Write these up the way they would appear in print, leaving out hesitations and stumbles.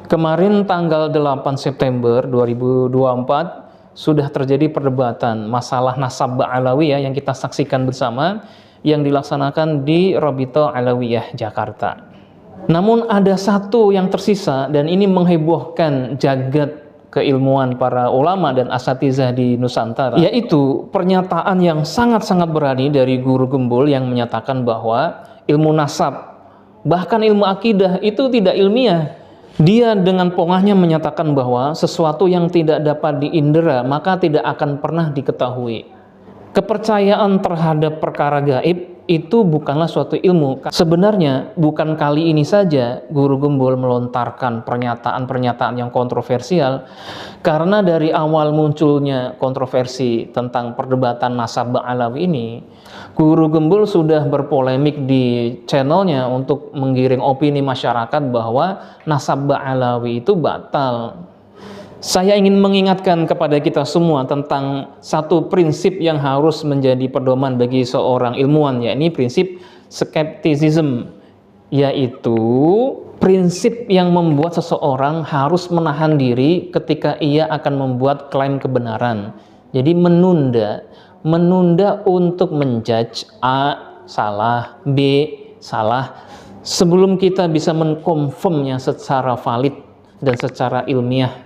Kemarin tanggal 8 September 2024 sudah terjadi perdebatan masalah nasab Alawiyah yang kita saksikan bersama yang dilaksanakan di Rabithah Alawiyah Jakarta. Namun ada satu yang tersisa dan ini menghebohkan jagat keilmuan para ulama dan asatizah di Nusantara, yaitu pernyataan yang sangat-sangat berani dari Guru Gembul yang menyatakan bahwa ilmu nasab, bahkan ilmu akidah itu tidak ilmiah. Dia dengan pongahnya menyatakan bahwa sesuatu yang tidak dapat diindera maka tidak akan pernah diketahui. Kepercayaan terhadap perkara gaib itu bukanlah suatu ilmu. Sebenarnya bukan kali ini saja Guru Gembul melontarkan pernyataan-pernyataan yang kontroversial, karena dari awal munculnya kontroversi tentang perdebatan nasab Alawi ini, Guru Gembul sudah berpolemik di channelnya untuk menggiring opini masyarakat bahwa nasab Alawi itu batal. Saya ingin mengingatkan kepada kita semua tentang satu prinsip yang harus menjadi pedoman bagi seorang ilmuwan, yakni prinsip skeptisism, yaitu prinsip yang membuat seseorang harus menahan diri ketika ia akan membuat klaim kebenaran. Jadi menunda untuk menjudge A salah, B salah, sebelum kita bisa mengkonfirmnya secara valid dan secara ilmiah.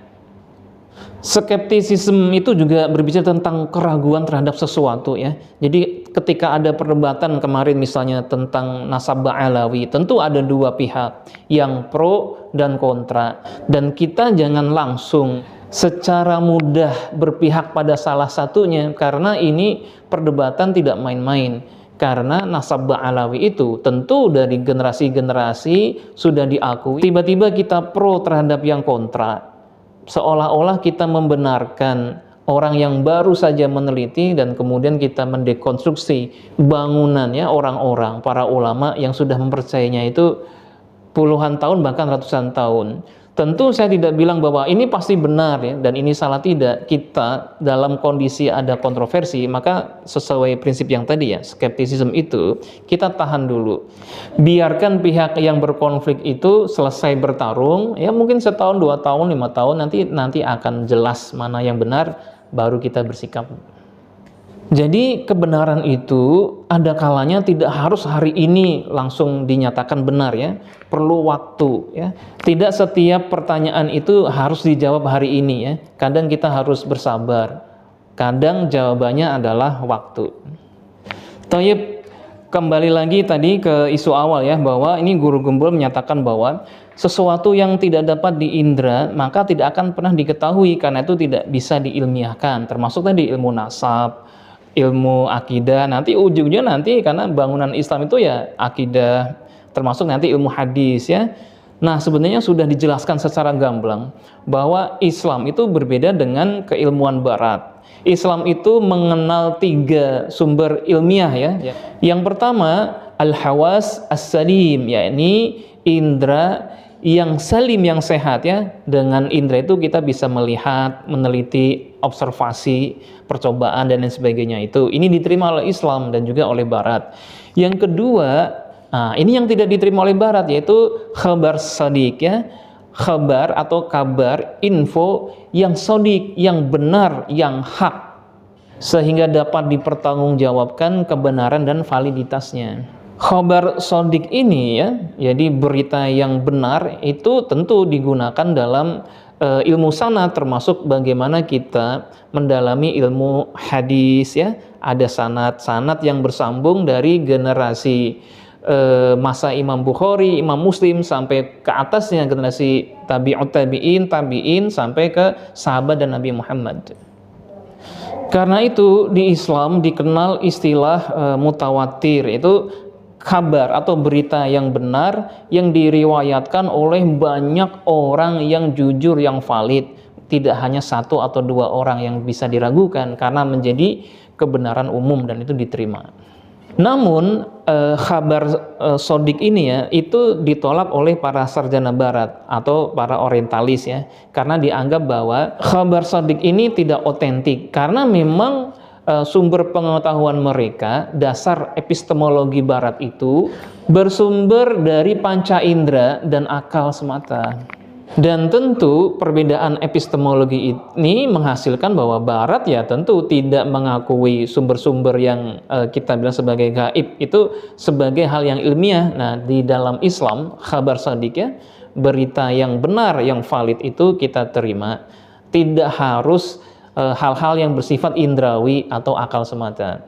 Skeptisisme itu juga berbicara tentang keraguan terhadap sesuatu, ya. Jadi ketika ada perdebatan kemarin misalnya tentang nasab Alawi, tentu ada dua pihak yang pro dan kontra, dan kita jangan langsung secara mudah berpihak pada salah satunya, karena ini perdebatan tidak main-main. Karena nasab Alawi itu tentu dari generasi-generasi sudah diakui, tiba-tiba kita pro terhadap yang kontra, seolah-olah kita membenarkan orang yang baru saja meneliti dan kemudian kita mendekonstruksi bangunannya orang-orang, para ulama yang sudah mempercayainya itu puluhan tahun bahkan ratusan tahun. Tentu saya tidak bilang bahwa ini pasti benar, ya, dan ini salah, tidak. Kita dalam kondisi ada kontroversi, maka sesuai prinsip yang tadi, ya, skeptisisme itu kita tahan dulu. Biarkan pihak yang berkonflik itu selesai bertarung, ya mungkin setahun, 2 tahun, 5 tahun, nanti akan jelas mana yang benar, baru kita bersikap. Jadi kebenaran itu ada kalanya tidak harus hari ini langsung dinyatakan benar, ya. Perlu waktu, ya. Tidak setiap pertanyaan itu harus dijawab hari ini, ya. Kadang kita harus bersabar. Kadang jawabannya adalah waktu. Thayyib, kembali lagi tadi ke isu awal, ya, bahwa ini Guru Gembul menyatakan bahwa sesuatu yang tidak dapat diindra maka tidak akan pernah diketahui karena itu tidak bisa diilmiahkan, termasuk tadi ilmu nasab, ilmu akidah, nanti ujungnya nanti karena bangunan Islam itu ya akidah, termasuk nanti ilmu hadis, ya. Nah, sebenarnya sudah dijelaskan secara gamblang bahwa Islam itu berbeda dengan keilmuan barat. Islam itu mengenal 3 sumber ilmiah, ya. Yang pertama al-hawas as-salim, yakni indra yang salim, yang sehat, ya. Dengan indra itu kita bisa melihat, meneliti, observasi, percobaan dan lain sebagainya. Itu ini diterima oleh Islam dan juga oleh Barat. Yang kedua, ini yang tidak diterima oleh Barat, yaitu khabar shadiq, ya. Khabar atau kabar, info yang shadiq, yang benar, yang hak, sehingga dapat dipertanggungjawabkan kebenaran dan validitasnya. Khabar shadiq ini, ya, jadi berita yang benar itu tentu digunakan dalam ilmu sanad, termasuk bagaimana kita mendalami ilmu hadis, ya. Ada sanad yang bersambung dari generasi masa Imam Bukhari, Imam Muslim sampai ke atasnya generasi tabi'ut tabi'in sampai ke sahabat dan Nabi Muhammad. Karena itu di Islam dikenal istilah mutawatir, itu kabar atau berita yang benar yang diriwayatkan oleh banyak orang yang jujur, yang valid, tidak hanya 1 atau 2 orang yang bisa diragukan karena menjadi kebenaran umum dan itu diterima. Namun kabar shadiq ini, ya, itu ditolak oleh para sarjana barat atau para orientalis, ya, karena dianggap bahwa kabar shadiq ini tidak otentik karena memang sumber pengetahuan mereka, dasar epistemologi barat itu bersumber dari panca indera dan akal semata. Dan tentu perbedaan epistemologi ini menghasilkan bahwa Barat ya tentu tidak mengakui sumber-sumber yang kita bilang sebagai gaib itu sebagai hal yang ilmiah. Nah, di dalam Islam, khabar shadiq ya, berita yang benar, yang valid itu kita terima. Tidak harus hal-hal yang bersifat indrawi atau akal semata.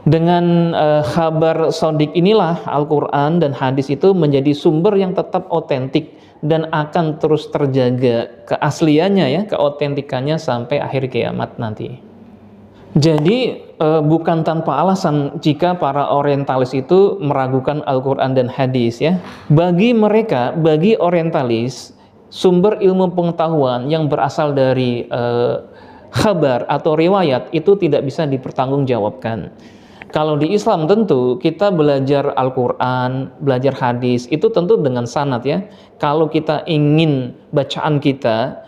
Dengan khabar shadiq inilah Al-Quran dan hadis itu menjadi sumber yang tetap otentik dan akan terus terjaga keasliannya ya, keotentikannya sampai akhir kiamat nanti. Jadi bukan tanpa alasan jika para orientalis itu meragukan Al-Quran dan hadis ya. Bagi mereka, bagi orientalis, sumber ilmu pengetahuan yang berasal dari khabar atau riwayat itu tidak bisa dipertanggungjawabkan. Kalau di Islam tentu kita belajar Al-Quran, belajar hadis, itu tentu dengan sanad ya. Kalau kita ingin bacaan kita,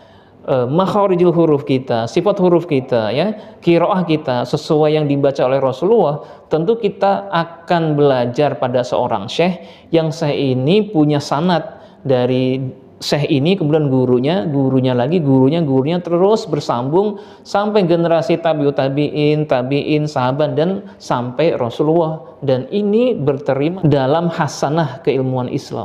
makharijul huruf kita, sifat huruf kita ya, qiraah kita sesuai yang dibaca oleh Rasulullah, tentu kita akan belajar pada seorang syekh yang syekh ini punya sanad dari syekh ini, kemudian gurunya lagi, gurunya terus bersambung sampai generasi tabi'ut tabi'in, sahabat dan sampai Rasulullah, dan ini berterima dalam hasanah keilmuan Islam.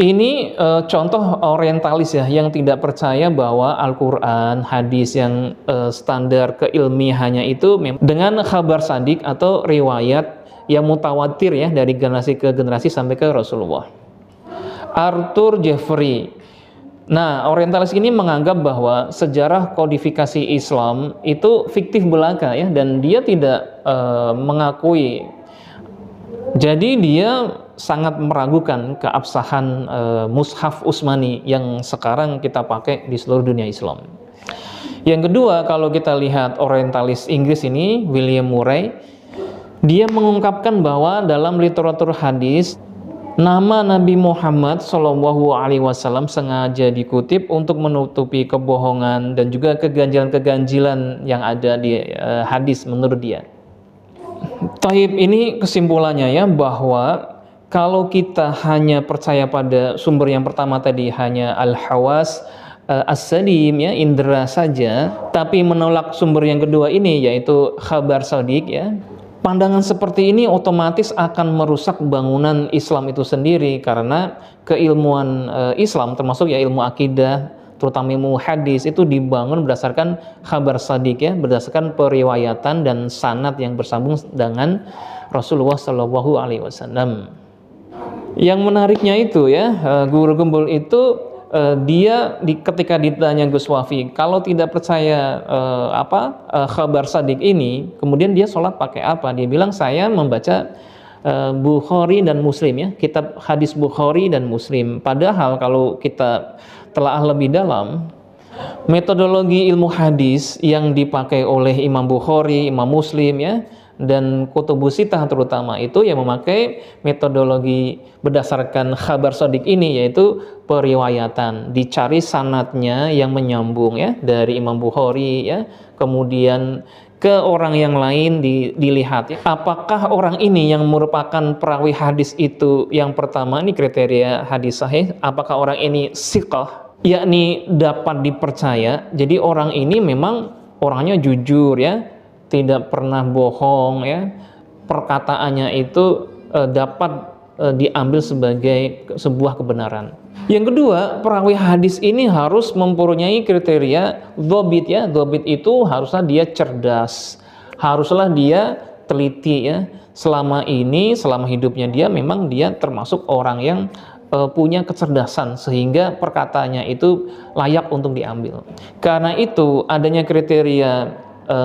Ini contoh orientalis ya yang tidak percaya bahwa Al-Quran, hadis yang standar keilmiahannya itu dengan khabar shadiq atau riwayat yang mutawatir ya dari generasi ke generasi sampai ke Rasulullah. Arthur Jeffrey. Nah, orientalis ini menganggap bahwa sejarah kodifikasi Islam itu fiktif belaka ya, dan dia tidak mengakui. Jadi dia sangat meragukan keabsahan mushaf Utsmani yang sekarang kita pakai di seluruh dunia Islam. Yang kedua, kalau kita lihat orientalis Inggris ini, William Murray, dia mengungkapkan bahwa dalam literatur hadis nama Nabi Muhammad SAW sengaja dikutip untuk menutupi kebohongan dan juga keganjilan-keganjilan yang ada di hadis menurut dia. Taib, ini kesimpulannya ya, bahwa kalau kita hanya percaya pada sumber yang pertama tadi, hanya al-hawas as-salim ya, indera saja, tapi menolak sumber yang kedua ini yaitu khabar shadiq ya, pandangan seperti ini otomatis akan merusak bangunan Islam itu sendiri, karena keilmuan Islam termasuk ya ilmu akidah, terutama ilmu hadis itu dibangun berdasarkan khabar shadiq ya, berdasarkan periwayatan dan sanad yang bersambung dengan Rasulullah SAW. Yang menariknya itu ya, Guru Gembul itu ketika ditanya Gus Wafi, kalau tidak percaya khabar shadiq ini, kemudian dia sholat pakai apa? Dia bilang, saya membaca Bukhari dan Muslim ya, kitab hadis Bukhari dan Muslim. Padahal kalau kita telaah lebih dalam, metodologi ilmu hadis yang dipakai oleh Imam Bukhari, Imam Muslim ya, dan Kutubus Sittah terutama itu yang memakai metodologi berdasarkan khabar shadiq ini, yaitu periwayatan, dicari sanadnya yang menyambung ya dari Imam Bukhari ya, kemudian ke orang yang lain dilihat ya, apakah orang ini yang merupakan perawi hadis itu, yang pertama ini kriteria hadis sahih, apakah orang ini siqah, yakni dapat dipercaya, jadi orang ini memang orangnya jujur ya, tidak pernah bohong ya, perkataannya itu dapat diambil sebagai sebuah kebenaran. Yang kedua, perawi hadis ini harus mempunyai kriteria dhobit ya. Dhobit itu haruslah dia cerdas, haruslah dia teliti ya. Selama hidupnya dia memang dia termasuk orang yang punya kecerdasan sehingga perkataannya itu layak untuk diambil. Karena itu adanya kriteria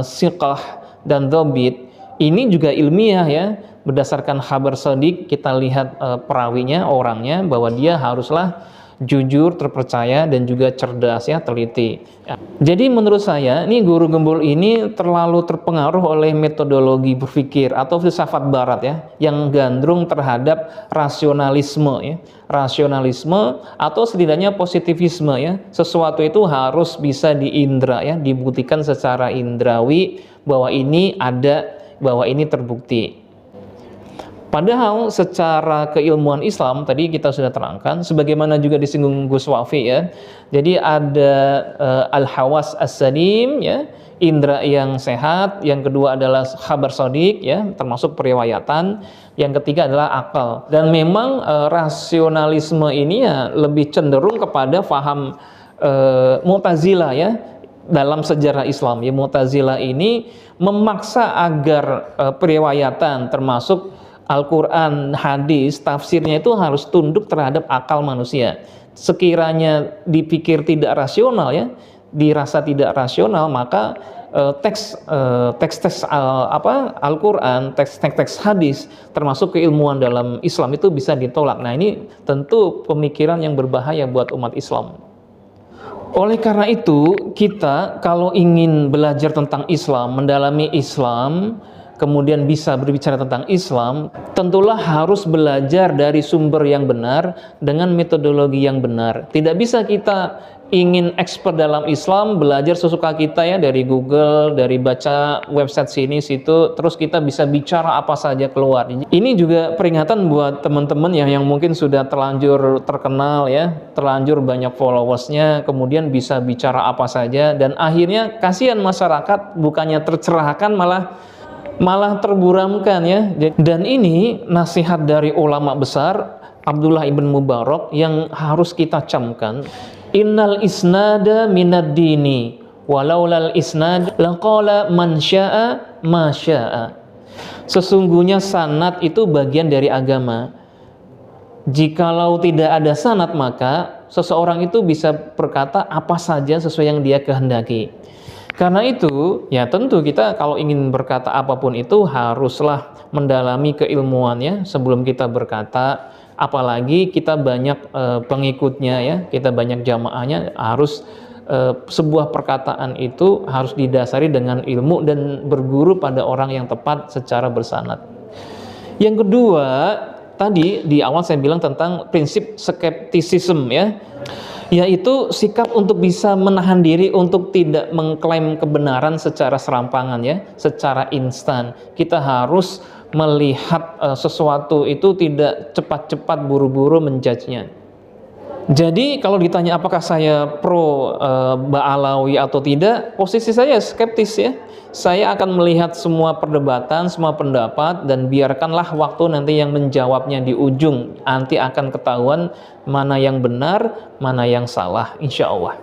siqah dan dhobit ini juga ilmiah ya, berdasarkan khabar shadiq kita lihat perawinya, orangnya, bahwa dia haruslah jujur, terpercaya dan juga cerdas ya, teliti ya. Jadi menurut saya ini Guru Gembul ini terlalu terpengaruh oleh metodologi berpikir atau filsafat barat ya, yang gandrung terhadap rasionalisme ya, rasionalisme atau setidaknya positivisme ya. Sesuatu itu harus bisa diindra ya, dibuktikan secara indrawi bahwa ini ada, bahwa ini terbukti. Padahal secara keilmuan Islam tadi kita sudah terangkan, sebagaimana juga disinggung Gus Wafi ya. Jadi ada al-hawas as-salim ya, indera yang sehat. Yang kedua adalah khabar shadiq ya, termasuk periwayatan. Yang ketiga adalah akal. Dan memang rasionalisme ini ya lebih cenderung kepada faham Mu'tazilah ya. Dalam sejarah Islam ya, Mu'tazilah ini memaksa agar periwayatan termasuk Al-Quran, hadis, tafsirnya itu harus tunduk terhadap akal manusia. Sekiranya dipikir tidak rasional ya, dirasa tidak rasional, maka teks-teks Al-Quran, teks hadis, termasuk keilmuan dalam Islam itu bisa ditolak. Nah ini tentu pemikiran yang berbahaya buat umat Islam. Oleh karena itu, kita kalau ingin belajar tentang Islam, mendalami Islam, kemudian bisa berbicara tentang Islam, tentulah harus belajar dari sumber yang benar dengan metodologi yang benar. Tidak bisa kita ingin expert dalam Islam, belajar sesuka kita ya, dari Google, dari baca website sini situ, terus kita bisa bicara apa saja keluar. Ini juga peringatan buat teman-teman yang mungkin sudah terlanjur terkenal ya, terlanjur banyak followersnya, kemudian bisa bicara apa saja, dan akhirnya kasihan masyarakat, bukannya tercerahkan malah terburamkan ya. Dan ini nasihat dari ulama besar Abdullah ibn Mubarak yang harus kita camkan. Innal isnada minad dini walaulal isnad laqala man syaa ma syaa. Sesungguhnya sanad itu bagian dari agama. Jikalau tidak ada sanad, maka seseorang itu bisa berkata apa saja sesuai yang dia kehendaki. Karena itu, ya tentu kita kalau ingin berkata apapun itu haruslah mendalami keilmuannya sebelum kita berkata, apalagi kita banyak pengikutnya ya, kita banyak jamaahnya, harus sebuah perkataan itu harus didasari dengan ilmu dan berguru pada orang yang tepat secara bersanad. Yang kedua, tadi di awal saya bilang tentang prinsip skeptisisme ya, yaitu sikap untuk bisa menahan diri untuk tidak mengklaim kebenaran secara serampangan ya, secara instan. Kita harus melihat sesuatu itu tidak cepat-cepat buru-buru menjudge-nya. Jadi kalau ditanya apakah saya pro Ba'alawi atau tidak, posisi saya skeptis ya. Saya akan melihat semua perdebatan, semua pendapat, dan biarkanlah waktu nanti yang menjawabnya di ujung. Nanti akan ketahuan mana yang benar, mana yang salah, insya Allah.